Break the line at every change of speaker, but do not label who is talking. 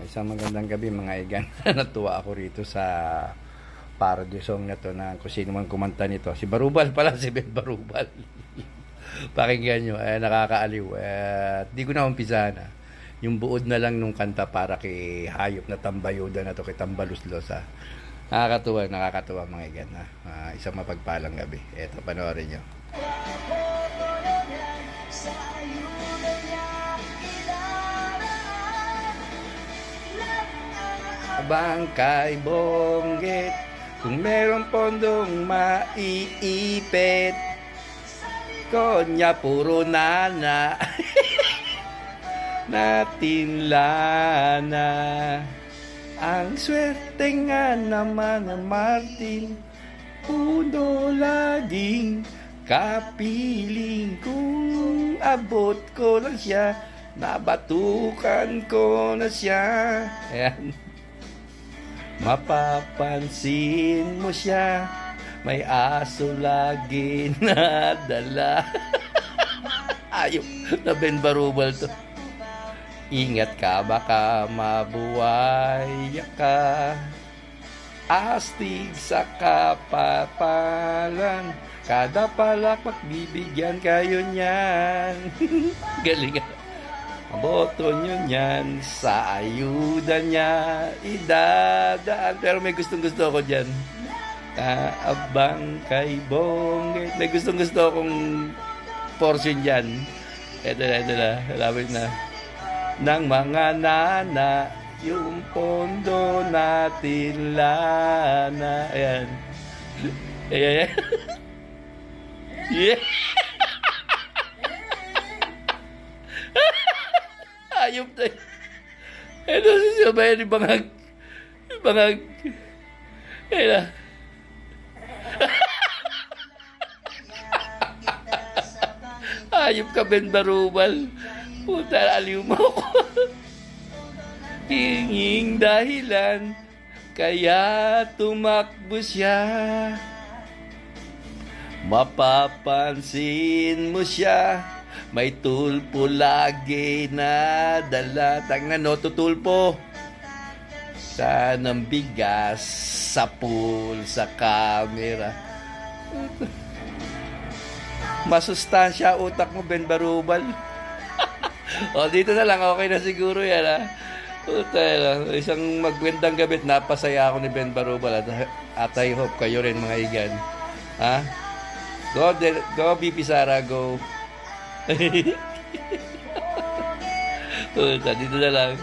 Isang magandang gabi mga igan. Natuwa ako rito sa parody song na to na kung sino man kumanta nito. Si Barubal pala, si Ben Barubal. Pakinggan nyo, nakakaaliw. Di ko na umpisahan. Yung buod na lang nung kanta para kay hayop na tambayuda na to, kay Tambaluslos. Nakakatuwa mga igan. Isang mapagpalang gabi. Eto, panoorin nyo. Bangkay Bonggit, kung merong pondong maiipit, konya puro nana. Natin lana. Ang swerte nga naman ng Martin, puno laging kapiling. Kung abot ko lang siya, nabatukan ko na siya. Ayan. Mapapansin mo siya, may aso lagi na dala. Ayop na Ben Barubal to. Ingat ka, baka mabuhay ka. Astig sa kapapalan, kada palak magbibigyan kayo niyan. Galing. Boto nyo niyan, sa ayuda niya idadaan. Pero may gustong-gusto ako dyan. Abang kay Bonggit. May gustong-gusto akong portion dyan. Ito na. Lapit na. Nang mga nana, yung pondo natin lana. Ayan. Ayan. Yeah. Ayop tayo. Ito sasabayan ni Bangag. Bangag. Ayan na. Ayop ka, Ben Barubal. Puta, aliw mo ako. Hinging dahilan, kaya tumakbo siya. Mapapansin mo siya, may tulpo lagi na dala. Tangnan, no, tutulpo. Sanang bigas sa pool, sa camera. Masustansya utak mo, Ben Barubal. O, dito na lang. Okay na siguro yan, isang magwendang gabit. Napasaya ako ni Ben Barubal. At I hope kayo rin, mga igan. Go, BP Sara, go. Dito na lang.